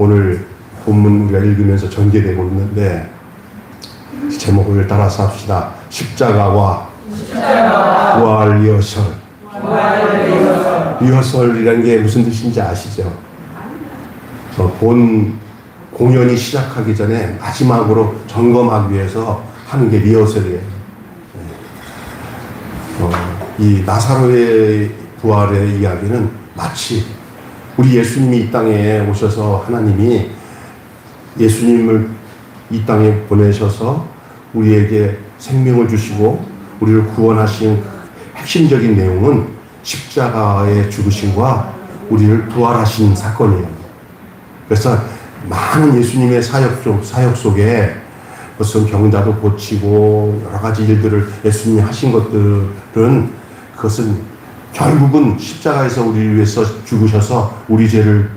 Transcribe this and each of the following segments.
오늘 본문 우리가 읽으면서 전개되고 있는데 제목을 따라서 합시다. 십자가와 부활 리허설. 리허설이라는 게 무슨 뜻인지 아시죠? 본 공연이 시작하기 전에 마지막으로 점검하기 위해서 하는 게 리허설이에요. 이 나사로의 부활의 이야기는 마치 우리 예수님이 이 땅에 오셔서 하나님이 예수님을 이 땅에 보내셔서 우리에게 생명을 주시고 우리를 구원하신 핵심적인 내용은 십자가의 죽으심과 우리를 부활하신 사건이에요. 그래서 많은 예수님의 사역 속에 무슨 병자도 고치고 여러 가지 일들을 예수님이 하신 것들은 그것은 결국은 십자가에서 우리를 위해서 죽으셔서 우리 죄를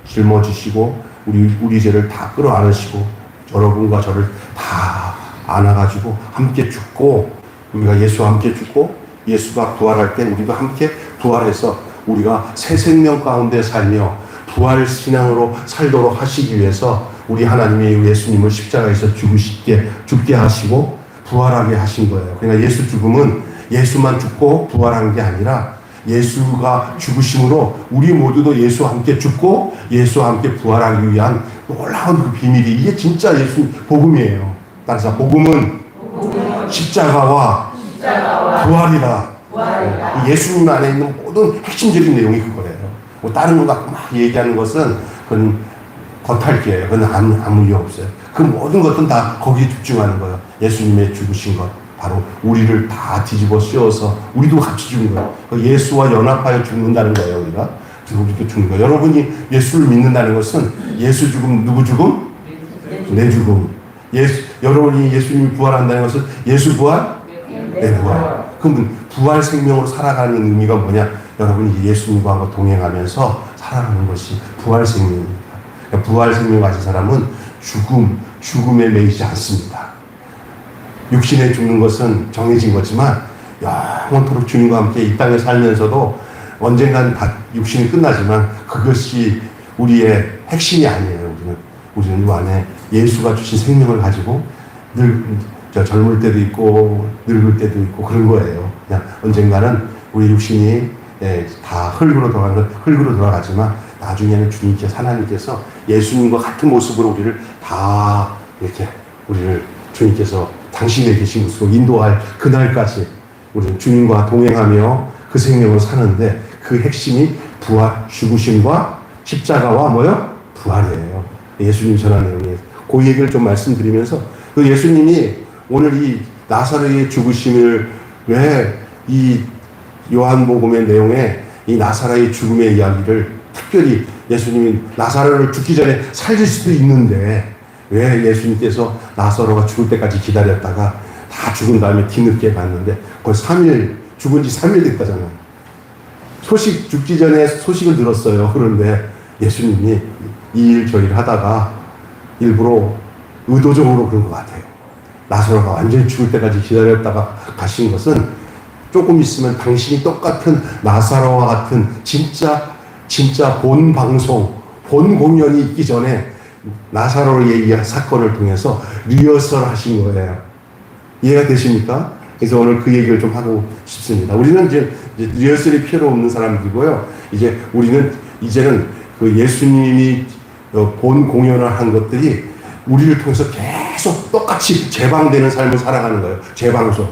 짊어지시고 우리 죄를 다 끌어안으시고 여러분과 저를 다 안아가지고 함께 죽고 우리가 예수와 함께 죽고 예수가 부활할 때 우리도 함께 부활해서 우리가 새 생명 가운데 살며 부활 신앙으로 살도록 하시기 위해서 우리 하나님이 예수님을 십자가에서 죽게 하시고 부활하게 하신 거예요. 그러니까 예수 죽음은 예수만 죽고 부활한 게 아니라 예수가 죽으심으로 우리 모두도 예수와 함께 죽고 예수와 함께 부활하기 위한 놀라운 그 비밀이 이게 진짜 예수 복음이에요. 따라서 복음은 십자가와 부활이라. 예수님 안에 있는 모든 핵심적인 내용이 그거예요. 뭐 다른 거 갖고 막 얘기하는 것은 그건 겉핥기예요. 그건 아무 이유 없어요. 그 모든 것은 다 거기에 집중하는 거예요. 예수님의 죽으신 것. 바로 우리를 다 뒤집어 씌워서 우리도 같이 죽는 거예요. 예수와 연합하여 죽는다는 거예요. 우리도 죽는 거예요. 여러분이 예수를 믿는다는 것은 예수 죽음, 누구 죽음? 내 죽음. 여러분이 예수님이 부활한다는 것은 예수 부활? 내 부활. 그럼 부활 생명으로 살아가는 의미가 뭐냐? 여러분이 예수님과 동행하면서 살아가는 것이 부활 생명입니다. 그러니까 부활 생명 가진 사람은 죽음에 매이지 않습니다. 육신에 죽는 것은 정해진 거지만 영원토록 주님과 함께 이 땅에 살면서도 언젠간 다 육신이 끝나지만 그것이 우리의 핵심이 아니에요. 우리는 이 안에 예수가 주신 생명을 가지고 젊을 때도 있고 늙을 때도 있고 그런 거예요. 그냥 언젠가는 우리 육신이 다 흙으로 돌아가는 건 흙으로 돌아가지만 나중에는 주님께서 하나님께서 예수님과 같은 모습으로 우리를 다 이렇게 우리를 주님께서 당신의 계신 곳으로 인도할 그날까지 우리는 주님과 동행하며 그 생명을 사는데 그 핵심이 부활, 죽으심과 십자가와 뭐요? 부활이에요. 예수님 전한 내용이에요. 그 얘기를 좀 말씀드리면서 그 예수님이 오늘 이 나사로의 죽으심을 왜 이 요한복음의 내용에 이 나사로의 죽음의 이야기를 특별히 예수님이 나사로를 죽기 전에 살릴 수도 있는데 왜 예수님께서 나사로가 죽을 때까지 기다렸다가 다 죽은 다음에 뒤늦게 갔는데 거의 3일, 죽은 지 3일 됐다잖아요. 죽기 전에 소식을 들었어요. 그런데 예수님이 이 일 저 일 하다가 일부러 의도적으로 그런 것 같아요. 나사로가 완전히 죽을 때까지 기다렸다가 가신 것은 조금 있으면 당신이 똑같은 나사로와 같은 진짜 본 방송, 본 공연이 있기 전에 나사로의 사건을 통해서 리허설 하신 거예요. 이해가 되십니까? 그래서 오늘 그 얘기를 좀 하고 싶습니다. 우리는 이제 리허설이 필요 없는 사람들이고요. 이제는 그 예수님이 본 공연을 한 것들이 우리를 통해서 계속 똑같이 재방되는 삶을 살아가는 거예요. 재방송.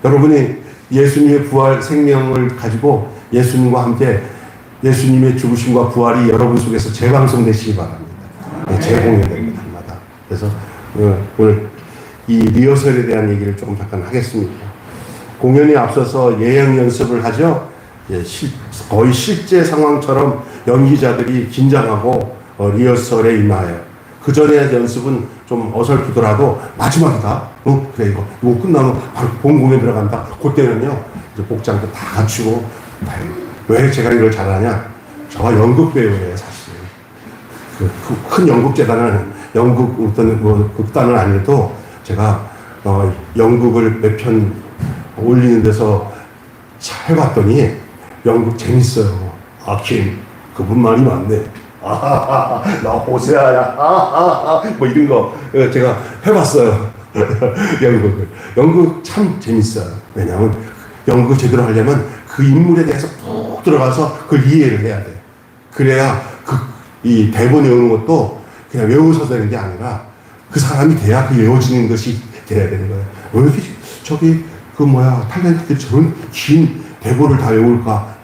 여러분이 예수님의 부활 생명을 가지고 예수님과 함께 예수님의 죽으심과 부활이 여러분 속에서 재방송되시기 바랍니다. 재공연될 때마다. 그래서 오늘 이 리허설에 대한 얘기를 조금 잠깐 하겠습니다. 공연이 앞서서 예행 연습을 하죠. 거의 실제 상황처럼 연기자들이 긴장하고 리허설에 임하여요. 그 전에 연습은 좀 어설프더라도 마지막이다. 그래 이거 끝나면 바로 본 공연 들어간다. 그때는요 이제 복장도 다 갖추고. 왜 제가 이걸 잘하냐? 저가 연극 배우예요 사실. 큰 연극재단은 연극 어떤 극단은 아니어도 제가 연극을 몇 편 올리는 데서 해봤더니 연극 재밌어요. 아킴 그분 말이 맞네. 나 호세아야. 뭐 이런 거 제가 해봤어요. 연극을. 연극 참 재밌어요. 왜냐하면 연극 제대로 하려면 그 인물에 대해서 푹 들어가서 그걸 이해를 해야 돼. 그래야 이 대본에 오는 것도 그냥 외워서 되는 게 아니라 그 사람이 돼야 그 외워지는 것이 돼야 되는 거예요. 왜 이렇게 저기 탤런트들이 저런 긴 대본을 다 외울까?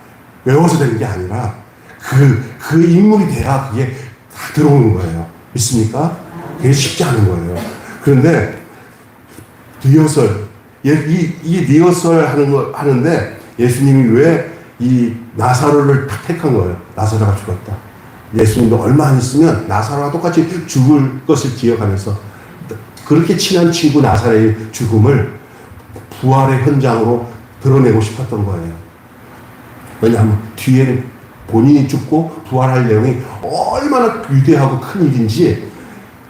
외워서 되는 게 아니라 그 인물이 돼야 그게 다 들어오는 거예요. 믿습니까? 그게 쉽지 않은 거예요. 그런데 리허설, 이게 리허설 하는데 예수님이 왜 이 나사로를 딱 택한 거예요? 나사로가 죽었다. 예수님도 얼마 안 있으면 나사로와 똑같이 죽을 것을 기억하면서 그렇게 친한 친구 나사로의 죽음을 부활의 현장으로 드러내고 싶었던 거예요. 왜냐하면 뒤에는 본인이 죽고 부활할 내용이 얼마나 위대하고 큰 일인지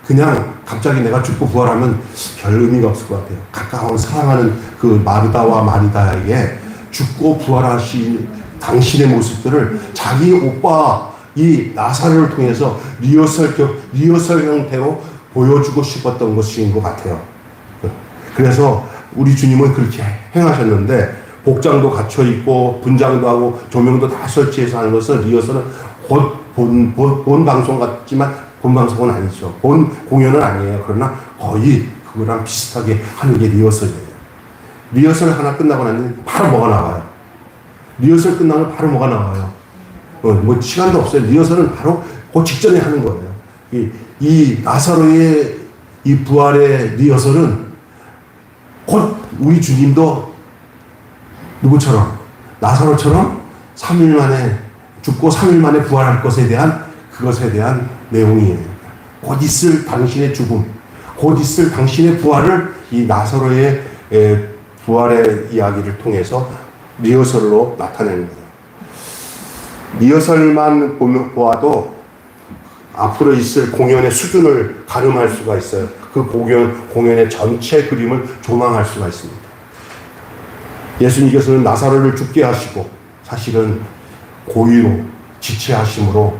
그냥 갑자기 내가 죽고 부활하면 별 의미가 없을 것 같아요. 가까운 사랑하는 그 마르다와 마리다에게 죽고 부활하신 당신의 모습들을 자기 오빠 이 나사로를 통해서 리허설 형태로 보여주고 싶었던 것인 것 같아요. 그래서 우리 주님은 그렇게 행하셨는데 복장도 갖춰 입고 분장도 하고 조명도 다 설치해서 하는 것은 리허설은 곧 본 방송 같지만 본 방송은 아니죠. 본 공연은 아니에요. 그러나 거의 그거랑 비슷하게 하는 게 리허설이에요. 리허설 하나 끝나고 나면 바로 뭐가 나와요. 리허설 끝나면 바로 뭐가 나와요. 뭐 시간도 없어요. 리허설은 바로 그 직전에 하는 거예요. 이 나사로의 이 부활의 리허설은 곧 우리 주님도 누구처럼 나사로처럼 3일 만에 죽고 3일 만에 부활할 것에 대한 그것에 대한 내용이에요. 곧 있을 당신의 죽음, 곧 있을 당신의 부활을 이 나사로의 부활의 이야기를 통해서 리허설로 나타내는 거예요. 리허설만 보아도 앞으로 있을 공연의 수준을 가늠할 수가 있어요. 그 공연의 전체 그림을 조망할 수가 있습니다. 예수님께서는 나사로를 죽게 하시고 사실은 고의로 지체하심으로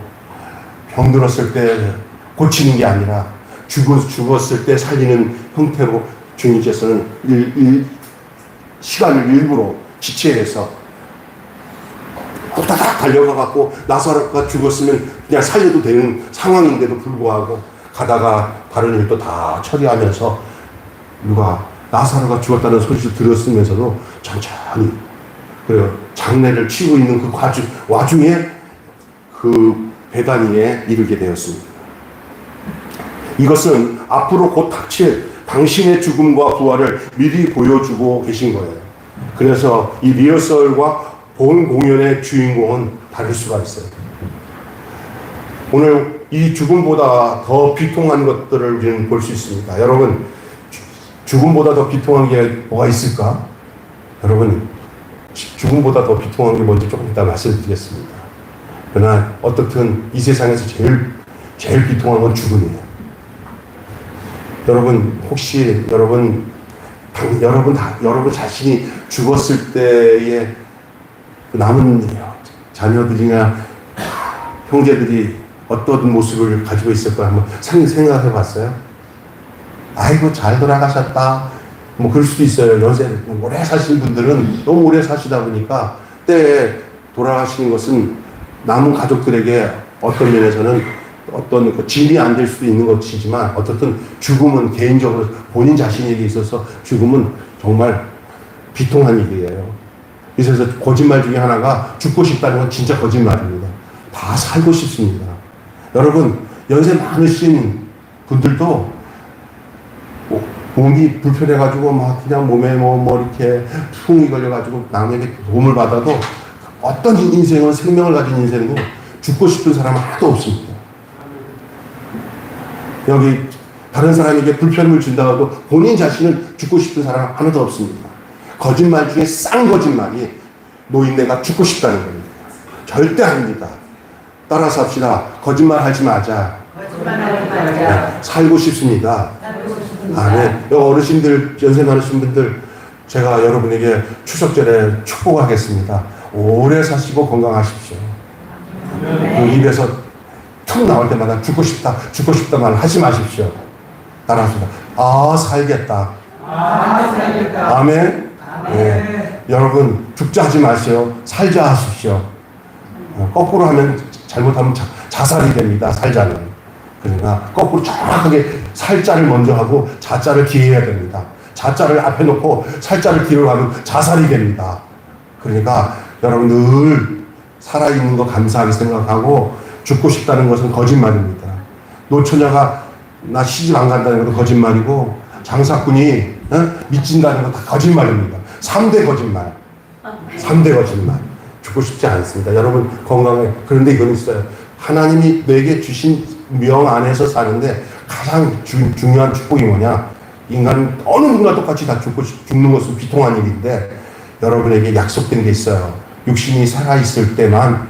병들었을 때 고치는 게 아니라 죽었을 때 살리는 형태로 주님께서는 시간을 일부러 지체해서 후다닥 달려가갖고 나사로가 죽었으면 그냥 살려도 되는 상황인데도 불구하고 가다가 다른 일도 다 처리하면서 누가 나사로가 죽었다는 소식을 들었으면서도 천천히 그래요. 장례를 치고 있는 그 와중에 그 베다니에 이르게 되었습니다. 이것은 앞으로 곧 닥칠 당신의 죽음과 부활을 미리 보여주고 계신 거예요. 그래서 이 리허설과 본 공연의 주인공은 다를 수가 있어요. 오늘 이 죽음보다 더 비통한 것들을 우리는 볼 수 있습니다. 여러분, 죽음보다 더 비통한 게 뭐가 있을까? 여러분, 죽음보다 더 비통한 게 뭔지 조금 이따 말씀드리겠습니다. 그러나 어떻든 이 세상에서 제일 비통한 건 죽음이에요. 여러분, 혹시 여러분 자신이 죽었을 때의 남은 자녀들이나 형제들이 어떤 모습을 가지고 있을까 한번 생각해 봤어요? 아이고, 잘 돌아가셨다. 뭐 그럴 수도 있어요. 연세 오래 사신 분들은 너무 오래 사시다 보니까 때에 돌아가시는 것은 남은 가족들에게 어떤 면에서는 어떤 그 진이 안 될 수도 있는 것이지만 어쨌든 죽음은 개인적으로 본인 자신에게 있어서 죽음은 정말 비통한 일이에요. 그래서 거짓말 중에 하나가 죽고 싶다는 건 진짜 거짓말입니다. 다 살고 싶습니다. 여러분, 연세 많으신 분들도 몸이 불편해가지고 막 그냥 몸에 뭐 이렇게 퉁이 걸려가지고 남에게 도움을 받아도 어떤 인생은 생명을 가진 인생도 죽고 싶은 사람은 하나도 없습니다. 여기 다른 사람에게 불편을 준다고 해도 본인 자신은 죽고 싶은 사람은 하나도 없습니다. 거짓말 중에 싼 거짓말이 노인네가 죽고 싶다는 겁니다. 절대 아닙니다. 따라서 합시다. 거짓말 하지 마자. 네, 살고 싶습니다. 아멘. 어르신들, 연세 많으신 분들, 제가 여러분에게 추석전에 축복하겠습니다. 오래 사시고 건강하십시오. 그 입에서 툭 나올 때마다 죽고 싶다 말 하지 마십시오. 따라합시다. 살겠다. 아멘. 네. 여러분 죽자 하지 마세요. 살자 하십시오. 거꾸로 하면 잘못하면 자살이 됩니다. 살자는. 그러니까 거꾸로 정확하게 살자를 먼저 하고 자자를 뒤에 해야 됩니다. 자자를 앞에 놓고 살자를 뒤로 하면 자살이 됩니다. 그러니까 여러분 늘 살아있는 거 감사하게 생각하고 죽고 싶다는 것은 거짓말입니다. 노처녀가 나 시집 안 간다는 것도 거짓말이고 장사꾼이 미친다는 것도 다 거짓말입니다. 3대 거짓말. 3대 거짓말. 죽고 싶지 않습니다. 여러분 건강해. 그런데 이건 있어요. 하나님이 내게 주신 명 안에서 사는데 가장 중요한 축복이 뭐냐? 인간은 어느 누구나 똑같이 다 죽는 것은 비통한 일인데 여러분에게 약속된 게 있어요. 육신이 살아있을 때만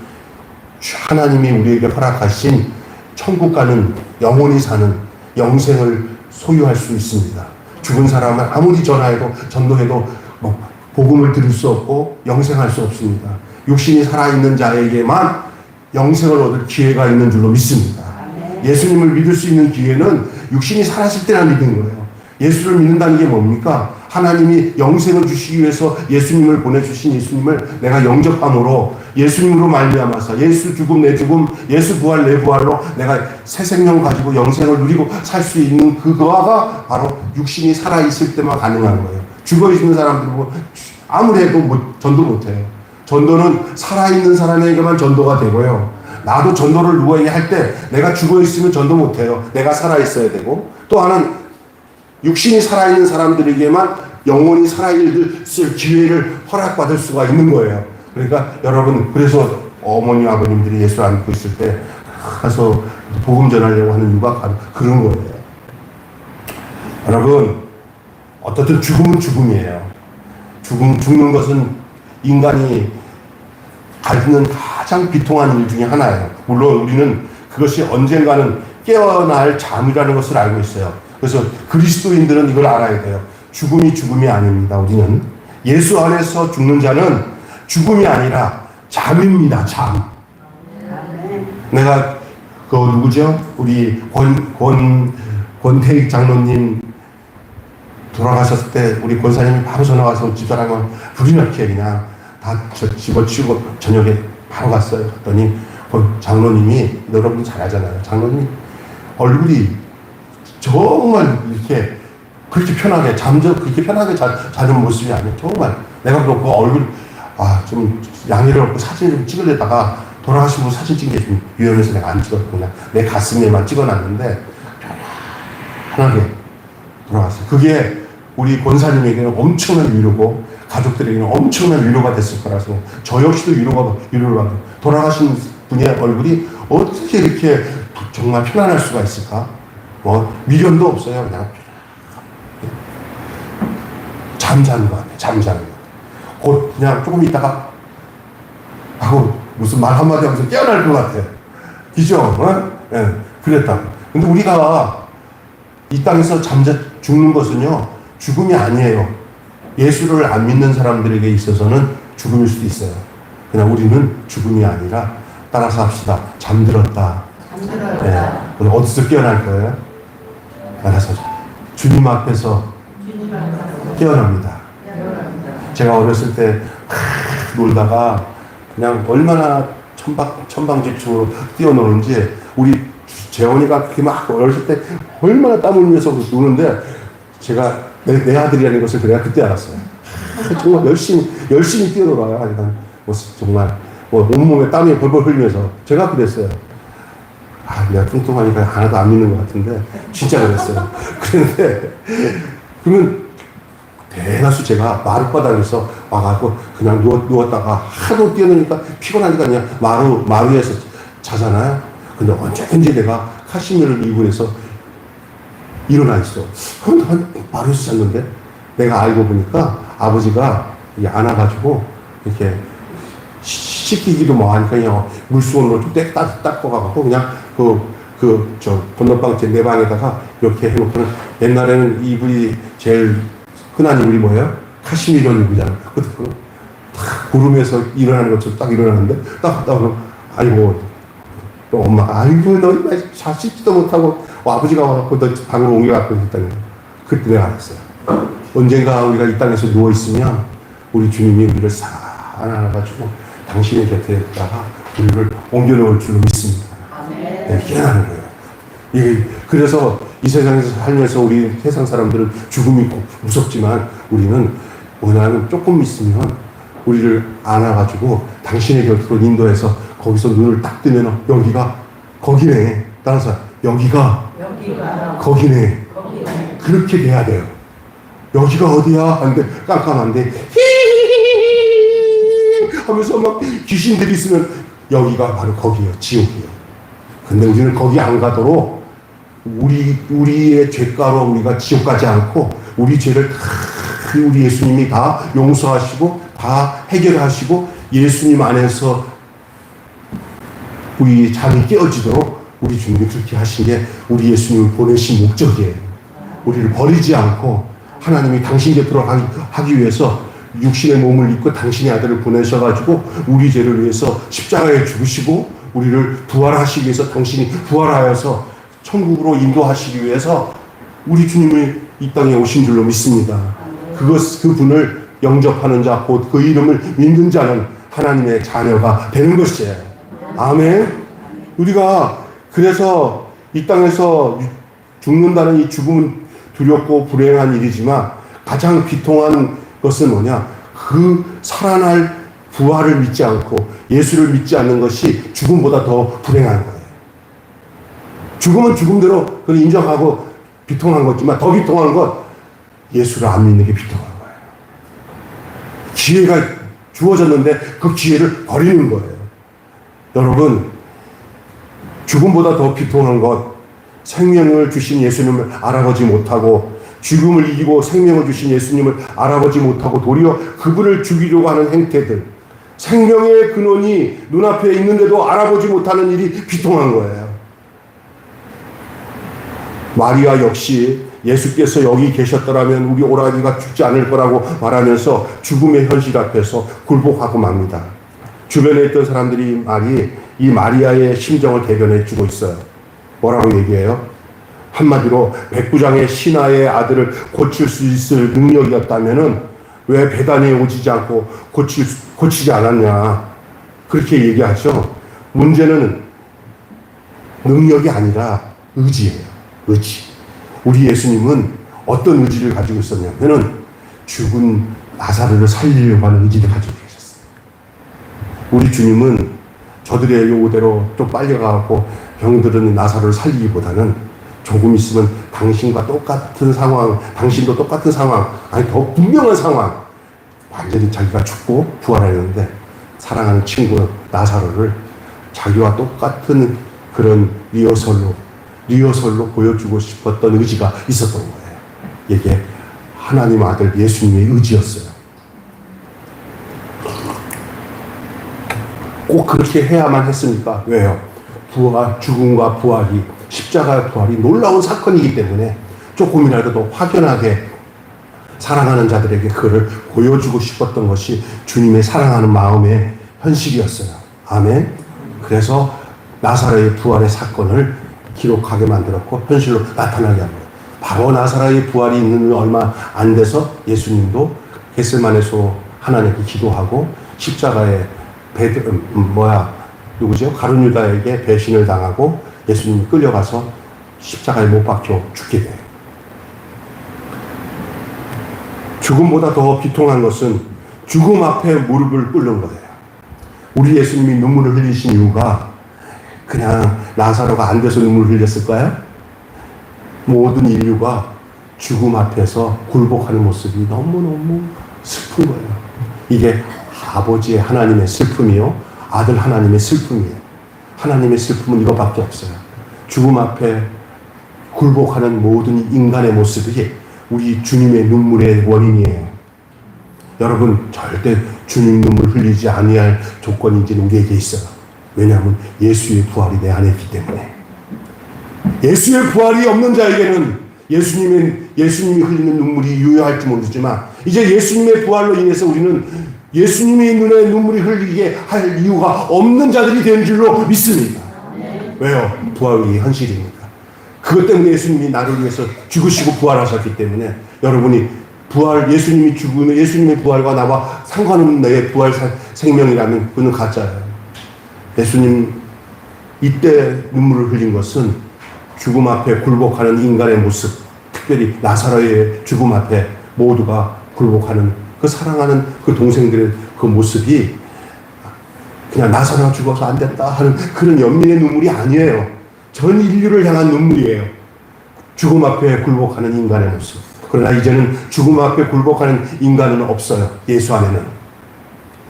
하나님이 우리에게 허락하신 천국 가는 영원히 사는 영생을 소유할 수 있습니다. 죽은 사람은 아무리 전화해도 전도해도 복음을 들을 수 없고 영생할 수 없습니다. 육신이 살아있는 자에게만 영생을 얻을 기회가 있는 줄로 믿습니다. 예수님을 믿을 수 있는 기회는 육신이 살았을 때나 믿는 거예요. 예수를 믿는다는 게 뭡니까? 하나님이 영생을 주시기 위해서 예수님을 보내주신 예수님을 내가 영접함으로 예수님으로 말미암아서 예수 죽음 내 죽음 예수 부활 내 부활로 내가 새 생명 가지고 영생을 누리고 살 수 있는 그거가 바로 육신이 살아있을 때만 가능한 거예요. 죽어있는 사람들은 아무리 해도 전도 못해요. 전도는 살아있는 사람에게만 전도가 되고요. 나도 전도를 누구에게 할 때 내가 죽어있으면 전도 못해요. 내가 살아있어야 되고 또 하나는 육신이 살아있는 사람들에게만 영혼이 살아있을 기회를 허락받을 수가 있는 거예요. 그러니까 여러분 그래서 어머니 아버님들이 예수를 안 믿고 있을 때 가서 복음 전하려고 하는 이유가 바로 그런 거예요. 여러분 어떻든 죽음은 죽음이에요. 죽는 것은 인간이 갖는 가장 비통한 일 중에 하나예요. 물론 우리는 그것이 언젠가는 깨어날 잠이라는 것을 알고 있어요. 그래서 그리스도인들은 이걸 알아야 돼요. 죽음이 죽음이 아닙니다. 우리는 예수 안에서 죽는 자는 죽음이 아니라 잠입니다. 잠. 내가 그 누구죠? 우리 권태익 장로님 돌아가셨을 때 우리 권사님이 바로 전화 와서 집사람은 불이 나게 그냥 다 집어치우고 저녁에 바로 갔어요. 그랬더니 장로님이 여러분 잘 알잖아요. 장로님이 얼굴이 정말 이렇게 그렇게 편하게 그렇게 편하게 자는 모습이 아니에요. 정말 내가 그렇고 얼굴 좀 양해를 얻고 사진을 좀 찍으려다가 돌아가신 분 사진 찍는 게 좀 위험해서 내가 안 찍었고 그냥 내 가슴에만 찍어놨는데 편하게 돌아갔어요. 그게 우리 권사님에게는 엄청난 위로고 가족들에게는 엄청난 위로가 됐을 거라서 저 역시도 위로를 받고 돌아가신 분의 얼굴이 어떻게 이렇게 정말 편안할 수가 있을까? 미련도 없어요. 그냥 잠자는 것 같아요. 잠자는 것. 곧 그냥 조금 있다가 하고 무슨 말 한마디 하면서 깨어날 것 같아요. 그죠? 네, 그랬다. 근데 우리가 이 땅에서 죽는 것은요, 죽음이 아니에요. 예수를 안 믿는 사람들에게 있어서는 죽음일 수도 있어요. 그냥 우리는 죽음이 아니라 따라서 합시다. 잠들었다. 네. 어디서 깨어날 거예요? 알아서 주님 앞에서 깨어납니다. 제가 어렸을 때 놀다가 그냥 얼마나 천방지축으로 뛰어노는지 우리 재원이가 그렇게 막 어렸을 때 얼마나 땀 흘리면서 노는데 제가 내 아들이라는 것을 내가 그때 알았어요. 정말 열심히 뛰어놀아요. 그러니까 정말 온몸에 땀이 벌벌 흘리면서 제가 그랬어요. 내가 뚱뚱하니까 하나도 안 믿는 것 같은데 진짜 그랬어요. 그런데 그러면 대다수 제가 마룻바닥에서 와가지고 그냥 누웠다가 하도 뛰어노니까 피곤하니까 그냥 마루에서 자잖아요. 근데 언제든지 내가 카시미를 입고 해서 일어나 있어. 마루에서 잤는데 내가 알고 보니까 아버지가 안아가지고 이렇게 씻기기도 뭐 하니까 그냥 물수건으로 좀 닦아가지고 그냥 건너방 내 방에다가 이렇게 해놓고는 옛날에는 이불이 제일 흔한 이불이 뭐예요? 카시미로 이불이잖아. 딱 구름에서 일어나는 것처럼 딱 일어나는데 딱 아이고 또 엄마가 아이고 너 잘 씻지도 못하고 아버지가 와갖고 너 방으로 옮겨갖고 있다는 거예요. 그때 내가 알았어요. 언젠가 우리가 이 땅에서 누워있으면 우리 주님이 우리를 싹 안아가지고 당신의 곁에다가 우리를 옮겨놓을 줄로 믿습니다. 네, 깨어나는 거예요. 이게 그래서 이 세상에서 살면서 우리 세상 사람들은 죽음이 무섭지만 우리는 뭐냐면 조금 있으면 우리를 안아가지고 당신의 곁으로 인도해서 거기서 눈을 딱 뜨면 여기가 거기네. 따라서 여기가 거기네. 그렇게 돼야 돼요. 여기가 어디야? 하는데 깜깜한데 히히히히 하면서 막 귀신들이 있으면 여기가 바로 거기예요. 지옥이에요. 근데 우리는 거기 안 가도록 우리의 죄가로 우리가 지옥 가지 않고 우리 죄를 다 우리 예수님이 다 용서하시고 다 해결하시고 예수님 안에서 우리 잠이 깨어지도록 우리 주님이 그렇게 하신 게 우리 예수님을 보내신 목적이에요. 우리를 버리지 않고 하나님이 당신 곁으로 하기 위해서 육신의 몸을 입고 당신의 아들을 보내셔가지고 우리 죄를 위해서 십자가에 죽으시고 우리를 부활하시기 위해서 당신이 부활하여서 천국으로 인도하시기 위해서 우리 주님이 이 땅에 오신 줄로 믿습니다. 그분을 영접하는 자, 곧 그 이름을 믿는 자는 하나님의 자녀가 되는 것이에요. 아멘. 우리가 그래서 이 땅에서 죽는다는 이 죽음은 두렵고 불행한 일이지만 가장 비통한 것은 뭐냐? 그 살아날 부활을 믿지 않고 예수를 믿지 않는 것이 죽음보다 더 불행한 거예요. 죽음은 죽음대로 그걸 인정하고 비통한 거지만 더 비통한 건 예수를 안 믿는 게 비통한 거예요. 기회가 주어졌는데 그 기회를 버리는 거예요. 여러분, 죽음보다 더 비통한 것, 생명을 주신 예수님을 알아보지 못하고 죽음을 이기고 생명을 주신 예수님을 알아보지 못하고 도리어 그분을 죽이려고 하는 행태들, 생명의 근원이 눈앞에 있는데도 알아보지 못하는 일이 비통한 거예요. 마리아 역시 예수께서 여기 계셨더라면 우리 오라기가 죽지 않을 거라고 말하면서 죽음의 현실 앞에서 굴복하고 맙니다. 주변에 있던 사람들이 이 마리아의 심정을 대변해 주고 있어요. 뭐라고 얘기해요? 한마디로 백부장의 신하의 아들을 고칠 수 있을 능력이었다면은 왜 베다니에 오지 않고 고치지 않았냐? 그렇게 얘기하죠. 문제는 능력이 아니라 의지예요. 의지. 우리 예수님은 어떤 의지를 가지고 있었냐면은 죽은 나사로를 살리려고 하는 의지를 가지고 계셨어요. 우리 주님은 저들의 요구대로 좀 빨리 가고 병들은 나사로를 살리기보다는 조금 있으면 당신과 똑같은 상황, 당신도 똑같은 상황, 아니 더 분명한 상황, 완전히 자기가 죽고 부활하였는데 사랑하는 친구 나사로를 자기와 똑같은 그런 리허설로 보여주고 싶었던 의지가 있었던 거예요. 이게 하나님 아들 예수님의 의지였어요. 꼭 그렇게 해야만 했습니까? 왜요? 죽음과 부활이, 십자가의 부활이 놀라운 사건이기 때문에 조금이라도 더 확연하게 사랑하는 자들에게 그를 보여주고 싶었던 것이 주님의 사랑하는 마음의 현실이었어요. 아멘. 그래서 나사로의 부활의 사건을 기록하게 만들었고 현실로 나타나게 합니다. 바로 나사로의 부활이 있는 얼마 안 돼서 예수님도 겟세마네에서 하나님께 기도하고 십자가에 누구죠? 가룟 유다에게 배신을 당하고 예수님이 끌려가서 십자가에 못 박혀 죽게 돼요. 죽음보다 더 비통한 것은 죽음 앞에 무릎을 꿇는 거예요. 우리 예수님이 눈물을 흘리신 이유가 그냥 나사로가 안 돼서 눈물을 흘렸을까요? 모든 인류가 죽음 앞에서 굴복하는 모습이 너무너무 슬픈 거예요. 이게 아버지의 하나님의 슬픔이요, 아들 하나님의 슬픔이에요. 하나님의 슬픔은 이거밖에 없어요. 죽음 앞에 굴복하는 모든 인간의 모습이 우리 주님의 눈물의 원인이에요. 여러분, 절대 주님 눈물 흘리지 아니할 조건이 이제 우리에게 있어요. 왜냐하면 예수의 부활이 내 안에 있기 때문에. 예수의 부활이 없는 자에게는 예수님이 흘리는 눈물이 유효할지 모르지만 이제 예수님의 부활로 인해서 우리는 예수님의 눈에 눈물이 흘리게 할 이유가 없는 자들이 된 줄로 믿습니다. 왜요? 부활이 현실이니까. 그것 때문에 예수님이 나를 위해서 죽으시고 부활하셨기 때문에 여러분이 예수님이 죽으면 예수님의 부활과 나와 상관없는 내 부활 생명이라면 그는 가짜예요. 예수님 이때 눈물을 흘린 것은 죽음 앞에 굴복하는 인간의 모습, 특별히 나사로의 죽음 앞에 모두가 굴복하는 그 사랑하는 그 동생들의 그 모습이 그냥 나사로가 죽어서 안 됐다 하는 그런 연민의 눈물이 아니에요. 전 인류를 향한 눈물이에요. 죽음 앞에 굴복하는 인간의 모습. 그러나 이제는 죽음 앞에 굴복하는 인간은 없어요. 예수 안에는.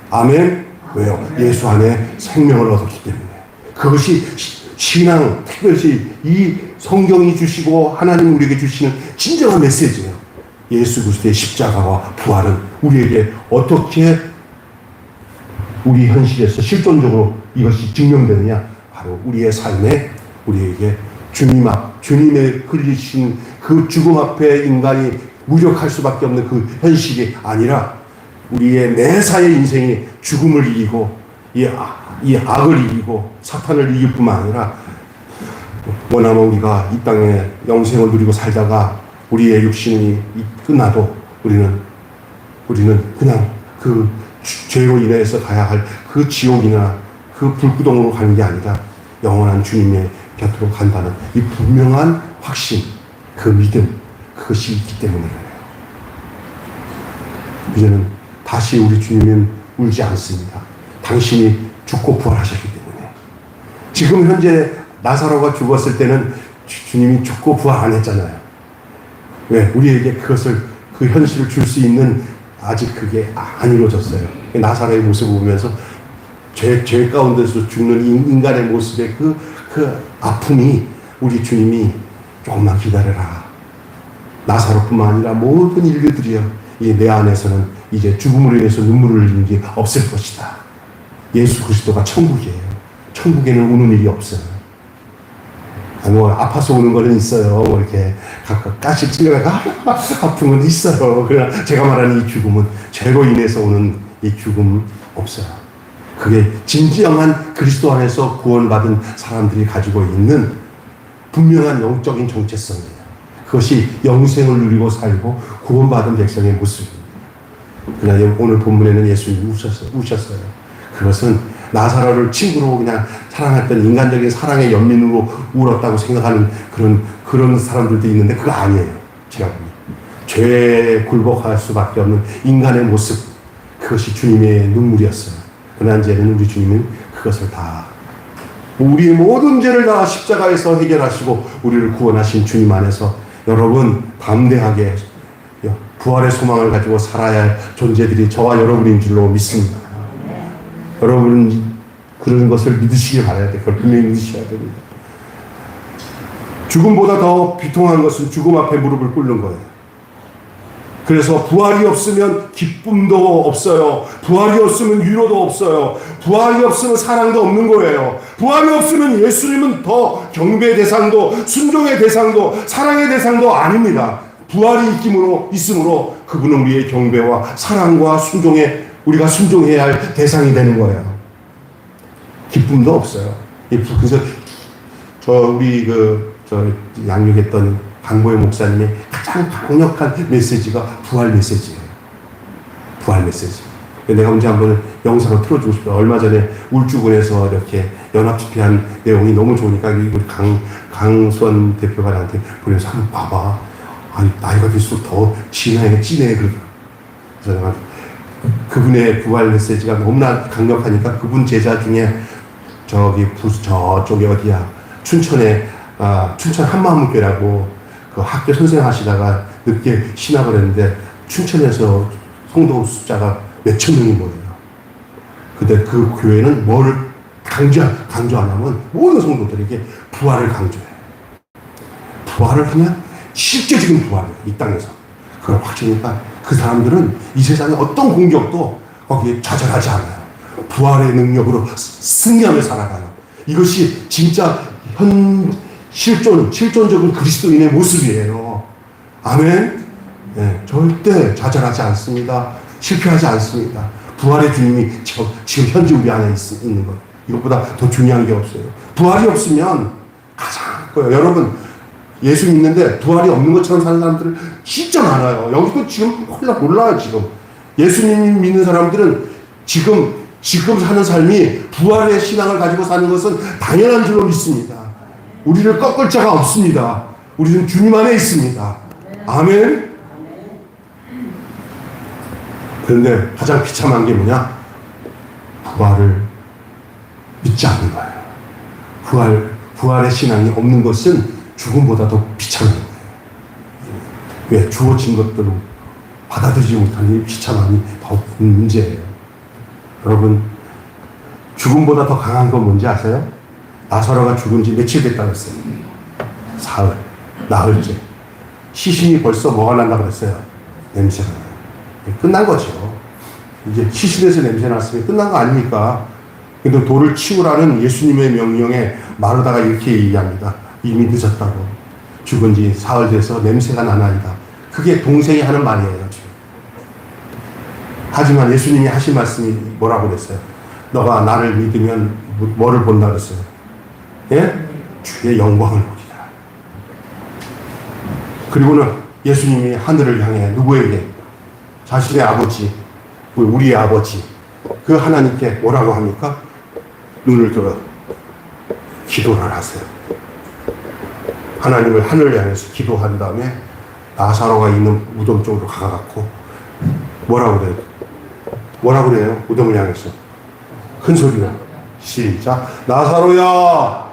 아멘? 왜요? 예수 안에 생명을 얻었기 때문에. 그것이 신앙, 특별히 이 성경이 주시고 하나님 우리에게 주시는 진정한 메시지예요. 예수 그리스도의 십자가와 부활은 우리에게 어떻게 우리 현실에서 실존적으로 이것이 증명되느냐? 바로 우리의 삶에 우리에게 주님의 흘리신 그 죽음 앞에 인간이 무력할 수밖에 없는 그 현실이 아니라 우리의 매사의 인생이 죽음을 이기고 이 악을 이기고 사탄을 이길 뿐만 아니라 원하면 우리가 이 땅에 영생을 누리고 살다가 우리의 육신이 끝나도 우리는 그냥 그 죄로 인해서 가야 할 그 지옥이나 그 불구덩으로 가는 게 아니라 영원한 주님의 곁으로 간다는 이 분명한 확신, 그 믿음, 그것이 있기 때문에 그래요. 이제는 다시 우리 주님은 울지 않습니다. 당신이 죽고 부활하셨기 때문에. 지금 현재 나사로가 죽었을 때는 주님이 죽고 부활 안 했잖아요. 왜? 우리에게 그것을, 그 현실을 줄 수 있는 아직 그게 안 이루어졌어요. 나사로의 모습을 보면서 죄 가운데서 죽는 인간의 모습의 그 아픔이 우리 주님이 조금만 기다려라. 나사로뿐만 아니라 모든 인류들이여 내 안에서는 이제 죽음으로 인해서 눈물을 흘리는 게 없을 것이다. 예수 그리스도가 천국이에요. 천국에는 우는 일이 없어요. 뭐 아파서 우는 거는 있어요. 뭐 이렇게 가씩 찔러가 아픈 건 있어요. 그러나 제가 말하는 이 죽음은 죄로 인해서 오는 이 죽음 없어요. 그게 진정한 그리스도 안에서 구원받은 사람들이 가지고 있는 분명한 영적인 정체성이에요. 그것이 영생을 누리고 살고 구원받은 백성의 모습입니다. 그러나 오늘 본문에는 예수님이 우셨어요. 그것은 나사로를 친구로 그냥 사랑했던 인간적인 사랑의 연민으로 울었다고 생각하는 그런 사람들도 있는데 그거 아니에요. 제가 보니 죄에 굴복할 수밖에 없는 인간의 모습, 그것이 주님의 눈물이었어요. 그러나 이제는 우리 주님은 그것을 다 우리의 모든 죄를 다 십자가에서 해결하시고 우리를 구원하신 주님 안에서 여러분 담대하게 부활의 소망을 가지고 살아야 할 존재들이 저와 여러분인 줄로 믿습니다. 여러분 그런 것을 믿으시길 바라야 돼요. 그걸 분명히 믿으셔야 됩니다. 죽음보다 더 비통한 것은 죽음 앞에 무릎을 꿇는 거예요. 그래서 부활이 없으면 기쁨도 없어요. 부활이 없으면 위로도 없어요. 부활이 없으면 사랑도 없는 거예요. 부활이 없으면 예수님은 더 경배의 대상도 순종의 대상도 사랑의 대상도 아닙니다. 부활이 있으므로 그분은 우리의 경배와 사랑과 우리가 순종해야 할 대상이 되는 거예요. 기쁨도 없어요. 그래서 우리 양육했던 강보영 목사님의 가장 강력한 메시지가 부활 메시지예요. 부활 메시지. 내가 언제 한번 영상을 틀어주고 싶어요. 얼마 전에 울주군에서 이렇게 연합집회한 내용이 너무 좋으니까 우리 강수원 대표가 나한테 보내서 한번 봐봐. 아니, 나이가 들수록 더 진해. 그래서 내가 그분의 부활 메시지가 너무나 강력하니까 그분 제자 중에 저쪽에 어디야 춘천 한마음교회라고 그 학교 선생 하시다가 늦게 신학을 했는데 춘천에서 성도 숫자가 몇천 명이 모여요. 근데 그 교회는 뭐를 강조 안 하면 모든 성도들에게 부활을 강조해요. 부활을 하면 실제적인 부활이에요. 이 땅에서. 그걸 확신하니까 그 사람들은 이 세상의 어떤 공격도 거기에 좌절하지 않아요. 부활의 능력으로 승리하며 살아가요. 이것이 진짜 실존적인 그리스도인의 모습이에요. 아멘? 네, 절대 좌절하지 않습니다. 실패하지 않습니다. 부활의 주님이 지금 현재 우리 안에 있는 것. 이것보다 더 중요한 게 없어요. 부활이 없으면 가장 거예요. 여러분, 예수 믿는데 부활이 없는 것처럼 사는 사람들은 진짜 많아요. 여기도 지금 몰라요, 지금. 예수님 믿는 사람들은 지금 사는 삶이 부활의 신앙을 가지고 사는 것은 당연한 줄로 믿습니다. 우리를 꺾을 자가 없습니다. 우리는 주님 안에 있습니다. 아멘. 그런데 가장 비참한 게 뭐냐? 부활을 믿지 않는 거예요. 부활의 신앙이 없는 것은 죽음보다 더 비참한 거예요. 왜? 주어진 것들을 받아들이지 못하니 비참함이 바로 문제예요. 여러분, 죽음보다 더 강한 건 뭔지 아세요? 나사로가 죽은 지 며칠 됐다고 했어요. 사흘, 나흘째. 시신이 벌써 뭐가 난다고 그랬어요? 냄새가 나요. 끝난 거죠. 이제 시신에서 냄새 났으면 끝난 거 아닙니까? 근데 돌을 치우라는 예수님의 명령에 마르다가 이렇게 얘기합니다. 이미 늦었다고. 죽은 지 사흘 돼서 냄새가 나나이다. 그게 동생이 하는 말이에요, 지금. 하지만 예수님이 하신 말씀이 뭐라고 그랬어요? 너가 나를 믿으면 뭐를 본다 그랬어요? 예? 주의 영광을 보리라. 그리고는 예수님이 하늘을 향해 누구에게? 자신의 아버지, 우리의 아버지, 그 하나님께 뭐라고 합니까? 눈을 들어 기도를 하세요. 하나님을 하늘을 향해서 기도한 다음에 나사로가 있는 무덤 쪽으로 가갖고 뭐라고 그래요? 뭐라고 그래요? 무덤을 향해서 큰 소리로 시작. 나사로야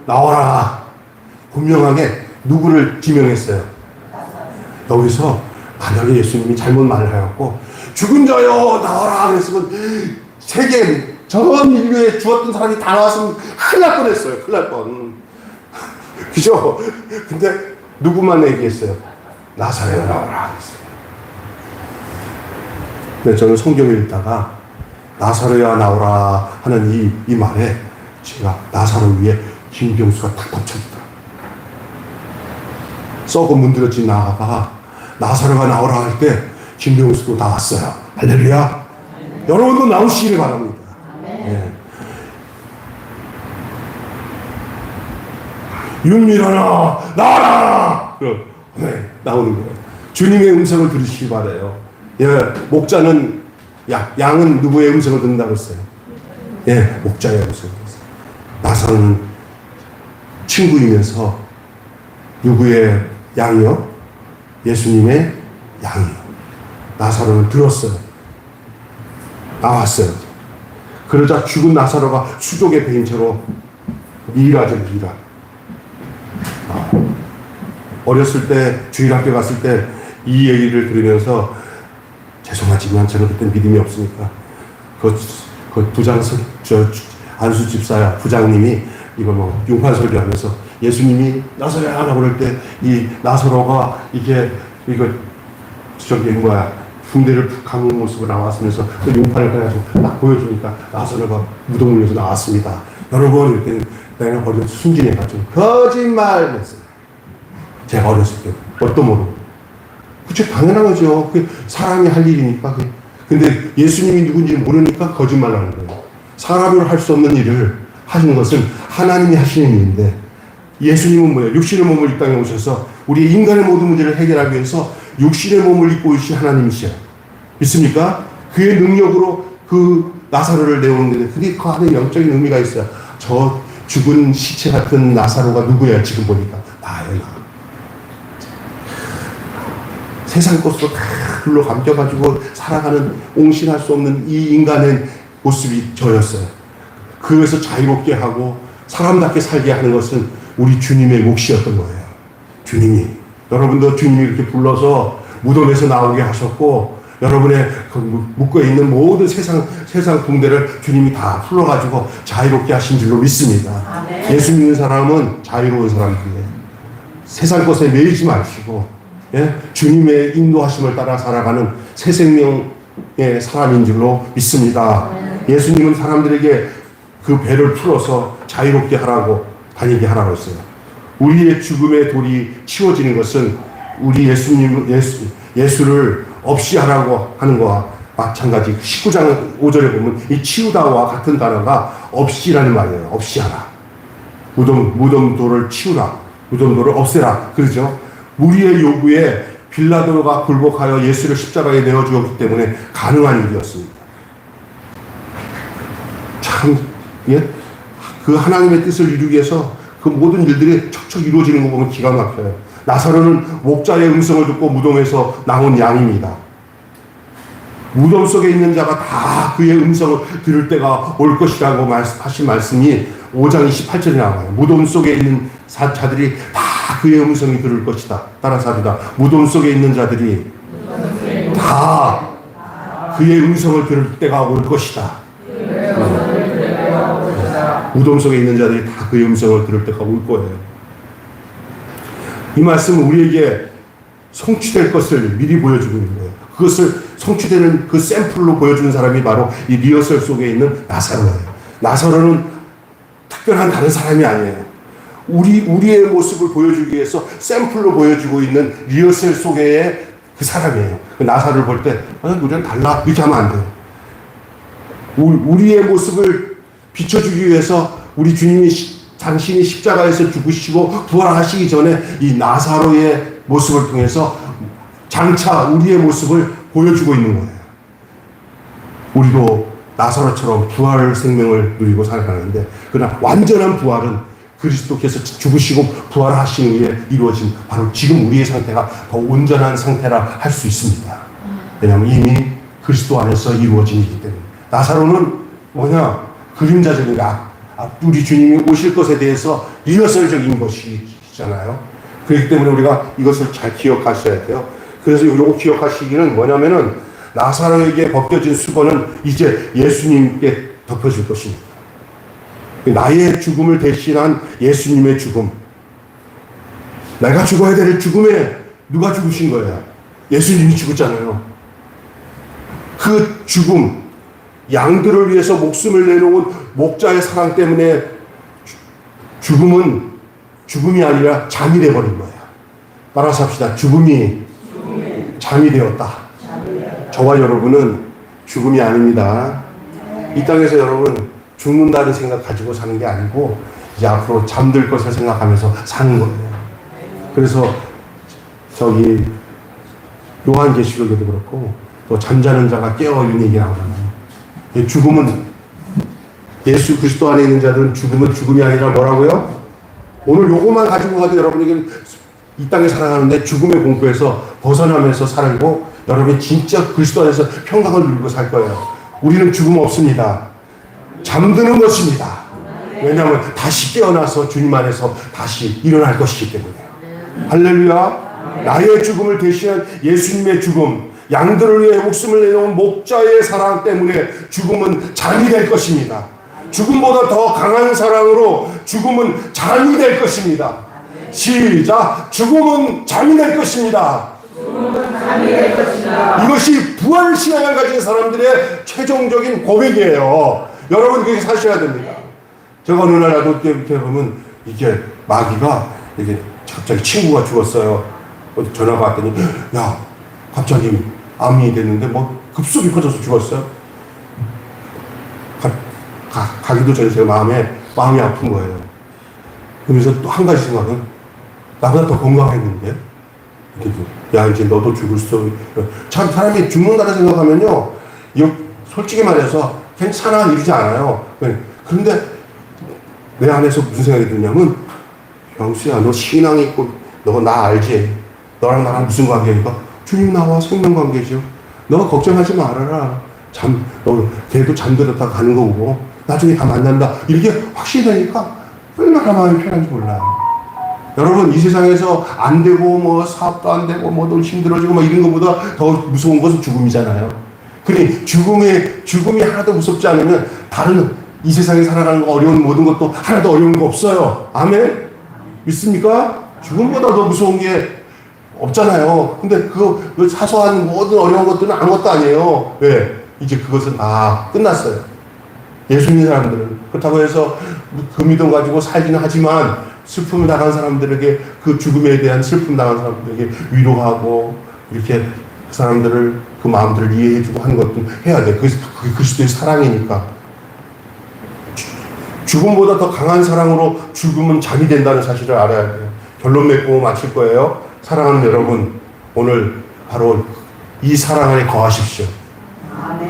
나와라. 분명하게 누구를 지명했어요? 여기서 만약에 예수님이 잘못 말을 해갖고 죽은 자여 나와라 그랬으면 세계 전 인류에 죽었던 사람이 다 나왔으면 큰일 날 뻔했어요. 큰일 날 뻔. 그죠? 근데 누구만 얘기했어요? 나사로야 나와라 그랬어요. 근데 저는 성경을 읽다가 나사로야 나오라 하는 이 말에 제가 나사로 위에 김병수가 탁 덮쳐있더라. 썩어 문드러진 나가 나사로가 나오라 할 때 김병수도 나왔어요. 할렐루야. 여러분도 나오시기를 바랍니다. 네. 윤미라나 나와라. 네, 나오는 거예요. 주님의 음성을 들으시기 바라요. 예, 목자는 양은 누구의 음성을 듣는다고 했어요? 예, 목자의 음성을 듣었어요. 나사로는 친구이면서 누구의 양이요? 예수님의 양이요. 나사로는 들었어요. 나왔어요. 그러자 죽은 나사로가 수족에 베인 채로 미라죠, 미라. 어렸을 때 주일학교 갔을 때 이 얘기를 들으면서 죄송하지만 저는 그때 믿음이 없으니까 그 부장 안수 집사야 부장님이 이거 뭐 융판 설교하면서 예수님이 나사로야 라고 그럴 때 이 나사로가 이거 저기 뭐야 붕대를 푹 감은 모습으로 나왔으면서 그 융판을 해가지고 딱 보여주니까 나사로가 무덤 울려서 나왔습니다. 여러분 이렇게 내가 어렸을 때 순진해가지고 거짓말 했어요. 제가 어렸을 때 뭣도 모르고. 그쵸, 당연한 거죠. 그 사람이 할 일이니까. 근데 예수님이 누군지 모르니까 거짓말 하는 거예요. 사람으로 할 수 없는 일을 하시는 것은 하나님이 하시는 일인데 예수님은 뭐예요? 육신의 몸을 이 땅에 오셔서 우리 인간의 모든 문제를 해결하기 위해서 육신의 몸을 입고 오신 하나님이시요. 믿습니까? 그의 능력으로 그 나사로를 내오는 건데 그게 그 안에 영적인 의미가 있어요. 저 죽은 시체 같은 나사로가 누구야? 지금 보니까 나예요, 나. 세상 것으로 다 불러 감겨가지고 살아가는 옹신할 수 없는 이 인간의 모습이 저였어요. 그래서 자유롭게 하고 사람답게 살게 하는 것은 우리 주님의 몫이었던 거예요. 주님이. 여러분도 주님이 이렇게 불러서 무덤에서 나오게 하셨고 여러분의 그 묶어있는 모든 세상 붕대를 주님이 다 풀어가지고 자유롭게 하신 줄로 믿습니다. 아멘. 예수 믿는 사람은 자유로운 사람들이에요. 세상 것에 매이지 마시고 예? 주님의 인도하심을 따라 살아가는 새 생명의 사람인 줄로 믿습니다. 예수님은 사람들에게 그 배를 풀어서 자유롭게 하라고 다니게 하라고 했어요. 우리의 죽음의 돌이 치워지는 것은 우리 예수를 없이 하라고 하는 것과 마찬가지. 19장 5절에 보면 이 치우다와 같은 단어가 없이라는 말이에요. 없이 하라. 무덤돌을 치우라, 무덤돌을 없애라 그러죠. 우리의 요구에 빌라도가 굴복하여 예수를 십자가에 내어주었기 때문에 가능한 일이었습니다. 참, 예? 그 하나님의 뜻을 이루기 위해서 그 모든 일들이 척척 이루어지는 거 보면 기가 막혀요. 나사로는 목자의 음성을 듣고 무덤에서 나온 양입니다. 무덤 속에 있는 자가 다 그의 음성을 들을 때가 올 것이라고 하신 말씀이 5장 28절에 나와요. 무덤 속에 있는 자들이 다 그의 음성이 들을 것이다. 따라서 합니다. 무덤 속에 있는 자들이 다 그의 음성을 들을 때가 올 것이다. 무덤 속에 있는 자들이 다 그의 음성을 들을 때가 올 거예요. 이 말씀은 우리에게 성취될 것을 미리 보여주고 있는 거예요. 그것을 성취되는 그 샘플로 보여주는 사람이 바로 이 리허설 속에 있는 나사로예요. 나사로는 특별한 다른 사람이 아니에요. 우리의 모습을 보여주기 위해서 샘플로 보여주고 있는 리허설 속의 그 사람이에요. 그 나사로를 볼 때, 우리는 달라. 이렇게 하면 안 돼요. 우리의 모습을 비춰주기 위해서 우리 주님이 당신이 십자가에서 죽으시고 부활하시기 전에 이 나사로의 모습을 통해서 장차 우리의 모습을 보여주고 있는 거예요. 우리도 나사로처럼 부활 생명을 누리고 살아가는데, 그러나 완전한 부활은 그리스도께서 죽으시고 부활하신 후에 이루어진 바로 지금 우리의 상태가 더 온전한 상태라 할 수 있습니다. 왜냐하면 이미 그리스도 안에서 이루어진 일이기 때문에. 나사로는 뭐냐? 그림자적인 우리 주님이 오실 것에 대해서 리허설적인 것이잖아요. 그렇기 때문에 우리가 이것을 잘 기억하셔야 돼요. 그래서 이거 기억하시기는 뭐냐면은 나사로에게 벗겨진 수건은 이제 예수님께 덮여질 것입니다. 나의 죽음을 대신한 예수님의 죽음. 내가 죽어야 될 죽음에 누가 죽으신 거예요? 예수님이 죽었잖아요. 그 죽음, 양들을 위해서 목숨을 내놓은 목자의 사랑 때문에 죽음은 죽음이 아니라 잠이 되어버린 거예요. 따라서 합시다. 죽음이 잠이 되었다. 저와 여러분은 죽음이 아닙니다. 이 땅에서 여러분 죽는다는 생각 가지고 사는 게 아니고 이제 앞으로 잠들 것을 생각하면서 사는 거예요. 그래서 저기 요한계시록에도 그렇고 또 잠자는 자가 깨어 있는 얘기 나오잖아요. 죽음은 예수 그리스도 안에 있는 자들은 죽음은 죽음이 아니라 뭐라고요? 오늘 요것만 가지고 가도 여러분에게 이 땅에 살아가는데 죽음의 공포에서 벗어나면서 살고 여러분이 진짜 그리스도 안에서 평강을 누리고 살 거예요. 우리는 죽음 없습니다. 잠드는 것입니다. 왜냐하면 다시 깨어나서 주님 안에서 다시 일어날 것이기 때문에요. 할렐루야. 나의 죽음을 대신한 예수님의 죽음, 양들을 위해 목숨을 내놓은 목자의 사랑 때문에 죽음은 잠이 될 것입니다. 죽음보다 더 강한 사랑으로 죽음은 잠이 될 것입니다. 시작. 죽음은 잠이 될 것입니다. 죽음은 잠이 될 것입니다. 이것이 부활 신앙을 가진 사람들의 최종적인 고백이에요. 여러분 그렇게 사셔야 됩니다. 제가 어느 날 나도 이렇게 보면 이게 마귀가 이게 갑자기 친구가 죽었어요. 어디 전화가 왔더니 야 갑자기 암이 됐는데 뭐 급속히 퍼져서 죽었어요. 가기도 전에 제가 마음이 아픈 거예요. 그러면서 또 한 가지 생각은 나보다 더 건강했는데 야 이제 너도 죽을 수 참 사람이 죽는다는 생각하면요 이거 솔직히 말해서 괜찮아 이러지 않아요. 그런데 내 안에서 무슨 생각이 드냐면 영수야 너 신앙이 있고 너 나 알지? 너랑 나랑 무슨 관계니까 주님 나와 생명 관계죠. 너 걱정하지 말아라. 너 걔도 잠들었다 가는 거고 나중에 다 만난다. 이렇게 확신이 되니까 얼마나 마음이 편한지 몰라요. 여러분 이 세상에서 안 되고 뭐 사업도 안 되고 뭐 돈 힘들어지고 뭐 이런 것보다 더 무서운 것은 죽음이잖아요. 그러니 죽음이 하나도 무섭지 않으면 다른 이 세상에 살아가는 거 어려운 모든 것도 하나도 어려운 거 없어요. 아멘? 믿습니까? 죽음보다 더 무서운 게 없잖아요. 근데 그 사소한 모든 어려운 것들은 아무것도 아니에요. 왜? 이제 그것은 끝났어요. 예수 믿는 사람들은. 그렇다고 해서 그 믿음 가지고 살기는 하지만 슬픔을 당한 사람들에게 그 죽음에 대한 슬픔 당한 사람들에게 위로하고 이렇게 그 사람들을 그 마음들을 이해해주고 하는 것도 해야 돼. 그게 그리스도의 사랑이니까. 죽음보다 더 강한 사랑으로 죽음은 잠이 된다는 사실을 알아야 돼요. 결론 맺고 마칠 거예요. 사랑하는 여러분, 오늘 바로 이 사랑 안에 거하십시오.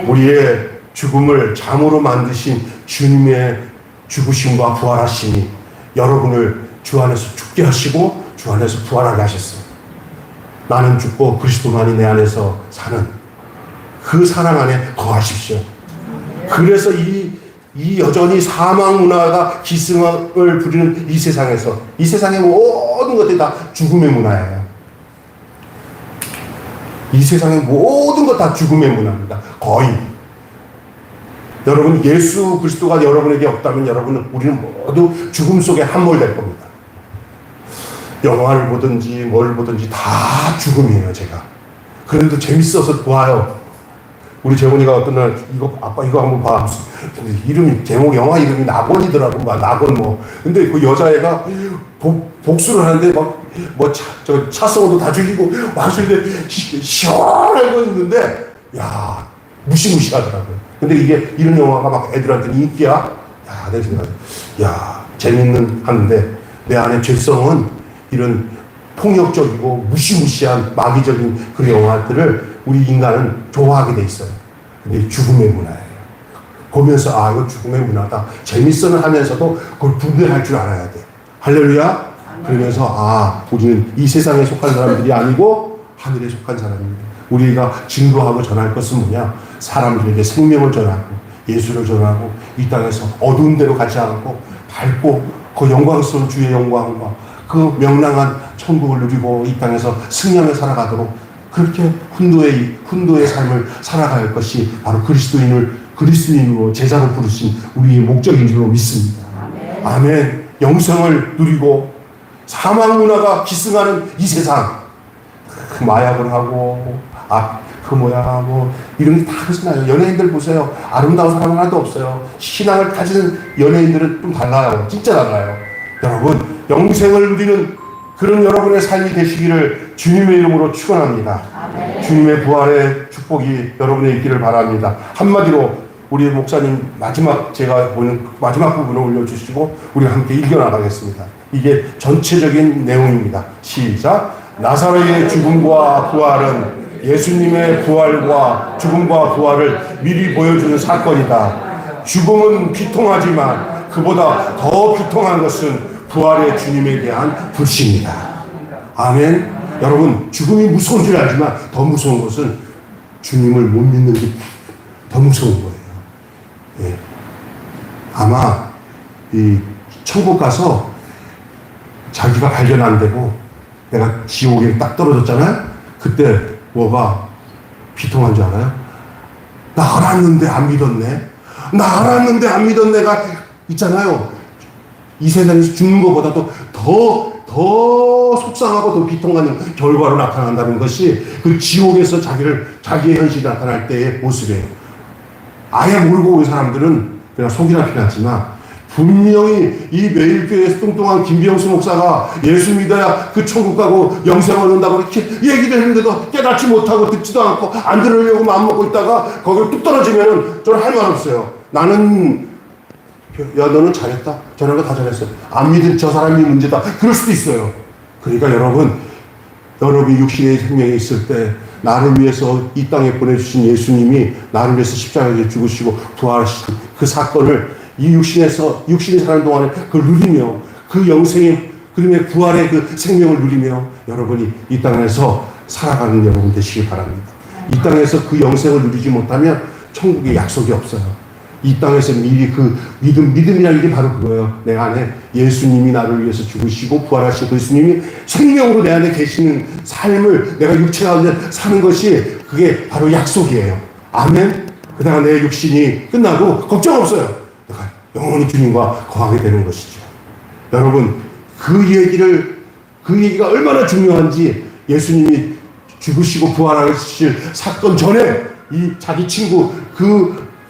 우리의 죽음을 잠으로 만드신 주님의 죽으심과 부활하심이 여러분을 주 안에서 죽게 하시고 주 안에서 부활하게 하셨어요. 나는 죽고 그리스도만이 내 안에서 사는 그 사랑 안에 거하십시오. 그래서 이 여전히 사망 문화가 기승을 부리는 이 세상에서, 이 세상의 모든 것들이 다 죽음의 문화예요. 이 세상의 모든 것 다 죽음의 문화입니다. 거의. 여러분, 예수 그리스도가 여러분에게 없다면 우리는 모두 죽음 속에 함몰될 겁니다. 영화를 보든지 뭘 보든지 다 죽음이에요, 제가. 그런데 재밌어서 봐요. 우리 재훈이가 어떤 날, 아빠 이거 한번 봐. 근데 영화 이름이 낙원이더라고, 낙원 뭐. 근데 그 여자애가 복수를 하는데 차성도 다 죽이고, 마술대 시원한 거 있는데, 야, 무시무시하더라고요. 근데 이런 영화가 막 애들한테 인기야? 야, 내 생각에. 야, 재밌는 하는데, 내 안에 죄성은 이런 폭력적이고 무시무시한 마귀적인 그런 영화들을 우리 인간은 좋아하게 돼 있어요. 근데 죽음의 문화예요. 보면서 이거 죽음의 문화다. 재밌어는 하면서도 그걸 분별할 줄 알아야 돼. 할렐루야. 그러면서 우리는 이 세상에 속한 사람들이 아니고 하늘에 속한 사람입니다. 우리가 증거하고 전할 것은 뭐냐? 사람들에게 생명을 전하고 예수를 전하고 이 땅에서 어두운 데로 가지 않고 밝고 그 영광스러운 주의 영광과 그 명랑한 천국을 누리고 이 땅에서 승리하며 살아가도록 그렇게 훈도의 삶을 살아갈 것이 바로 그리스도인으로 제자로 부르신 우리의 목적인 줄로 믿습니다. 아멘. 영생을 누리고 사망 문화가 기승하는 이 세상, 마약을 하고 이런 게 다 그렇잖아요. 연예인들 보세요. 아름다운 사람 하나도 없어요. 신앙을 가진 연예인들은 좀 달라요. 진짜 달라요. 여러분, 영생을 누리는 그런 여러분의 삶이 되시기를 주님의 이름으로 축원합니다. 주님의 부활의 축복이 여러분의 있기를 바랍니다. 한마디로 우리 목사님 제가 보는 마지막 부분을 올려주시고 우리가 함께 읽어나가겠습니다. 이게 전체적인 내용입니다. 시작. 나사로의 죽음과 부활은 예수님의 부활과 죽음과 부활을 미리 보여주는 사건이다. 죽음은 비통하지만 그보다 더 비통한 것은 부활의 주님에 대한 불신이다. 아멘. 여러분, 죽음이 무서운 줄 알지만 더 무서운 것은 주님을 못 믿는 게 더 무서운 거예요. 예. 아마 이 천국 가서 자기가 발견 안 되고 내가 지옥에 딱 떨어졌잖아요. 그때 뭐가 비통한 줄 알아요? 나 알았는데 안 믿었네. 나 알았는데 안 믿었네가 있잖아요. 이 세상에서 죽는 것보다도 더 속상하고 더 비통한 결과로 나타난다는 것이 그 지옥에서 자기의 현실이 나타날 때의 모습이에요. 아예 모르고 온 사람들은 그냥 속이나 피났지만 분명히 이 매일교회에서 뚱뚱한 김병수 목사가 예수 믿어야 그 천국 가고 영생 얻는다고 이렇게 얘기를 했는데도 깨닫지 못하고 듣지도 않고 안 들으려고 마음먹고 있다가 거기를 뚝 떨어지면은 저는 할 말 없어요. 나는 너는 잘했다. 저런 거 다 잘했어. 안 믿은 저 사람이 문제다. 그럴 수도 있어요. 그러니까 여러분이 육신의 생명이 있을 때 나를 위해서 이 땅에 보내주신 예수님이 나를 위해서 십자가에 죽으시고 부활하신 그 사건을 이 육신이 사는 동안에 그걸 누리며 그 영생의 그림의 부활의 그 생명을 누리며 여러분이 이 땅에서 살아가는 여러분 되시기 바랍니다. 이 땅에서 그 영생을 누리지 못하면 천국에 약속이 없어요. 이 땅에서 미리 그 믿음이라는 게 바로 그거예요. 내 안에 예수님이 나를 위해서 죽으시고 부활하신 그 예수님이 생명으로 내 안에 계시는 삶을 내가 육체 가운데 사는 것이 그게 바로 약속이에요. 아멘. 그다가 내 육신이 끝나도 걱정 없어요. 내가 영원히 주님과 거하게 되는 것이죠. 여러분, 그 얘기가 얼마나 중요한지 예수님이 죽으시고 부활하실 사건 전에 이 자기 친구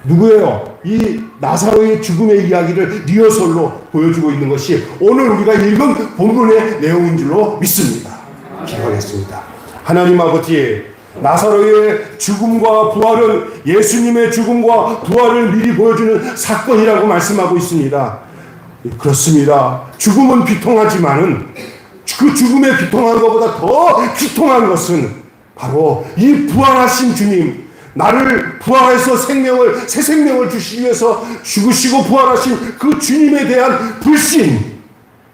누구예요? 이 나사로의 죽음의 이야기를 리허설로 보여주고 있는 것이 오늘 우리가 읽은 본문의 내용인 줄로 믿습니다. 기도하겠습니다. 하나님 아버지, 나사로의 죽음과 부활은 예수님의 죽음과 부활을 미리 보여주는 사건이라고 말씀하고 있습니다. 그렇습니다. 죽음은 비통하지만은 그 죽음에 비통한 것보다 더 비통한 것은 바로 이 부활하신 주님, 나를 부활해서 새 생명을 주시기 위해서 죽으시고 부활하신 그 주님에 대한 불신,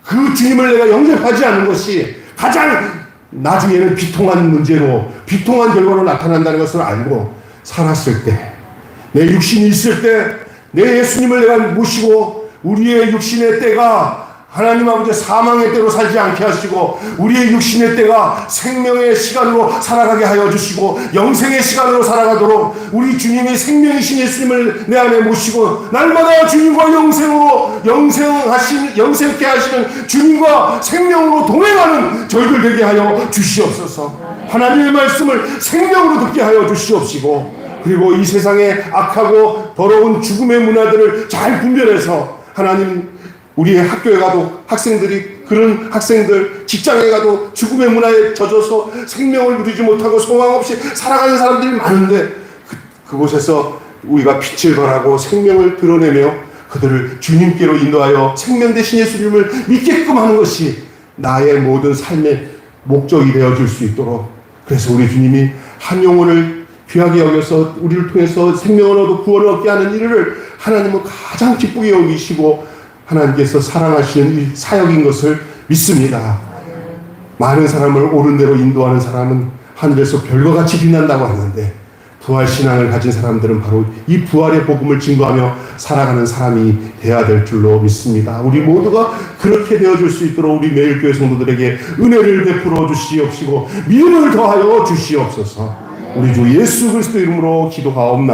그 주님을 내가 영접하지 않는 것이 가장 나중에는 비통한 문제로, 비통한 결과로 나타난다는 것을 알고 살았을 때, 내 육신이 있을 때, 내 예수님을 내가 모시고 우리의 육신의 때가 하나님 아버지 사망의 때로 살지 않게 하시고 우리의 육신의 때가 생명의 시간으로 살아가게 하여 주시고 영생의 시간으로 살아가도록 우리 주님이 생명이신 예수님을 내 안에 모시고 날마다 주님과 영생케 하시는 주님과 생명으로 동행하는 저희들 되게 하여 주시옵소서. 하나님의 말씀을 생명으로 듣게 하여 주시옵시고, 그리고 이 세상의 악하고 더러운 죽음의 문화들을 잘 분별해서 하나님, 우리의 학교에 가도 학생들이, 그런 학생들, 직장에 가도 죽음의 문화에 젖어서 생명을 누리지 못하고 소망 없이 살아가는 사람들이 많은데, 그곳에서 우리가 빛을 발하고 생명을 드러내며 그들을 주님께로 인도하여 생명 대신 예수님을 믿게끔 하는 것이 나의 모든 삶의 목적이 되어줄 수 있도록, 그래서 우리 주님이 한 영혼을 귀하게 여겨서 우리를 통해서 생명을 얻어 구원을 얻게 하는 일을 하나님은 가장 기쁘게 여기시고 하나님께서 사랑하시는 이 사역인 것을 믿습니다. 많은 사람을 옳은 대로 인도하는 사람은 하늘에서 별과 같이 빛난다고 하는데, 부활신앙을 가진 사람들은 바로 이 부활의 복음을 증거하며 살아가는 사람이 되어야 될 줄로 믿습니다. 우리 모두가 그렇게 되어줄 수 있도록 우리 매일교회 성도들에게 은혜를 베풀어 주시옵시고 믿음을 더하여 주시옵소서. 우리 주 예수 그리스도 이름으로 기도하옵나이다.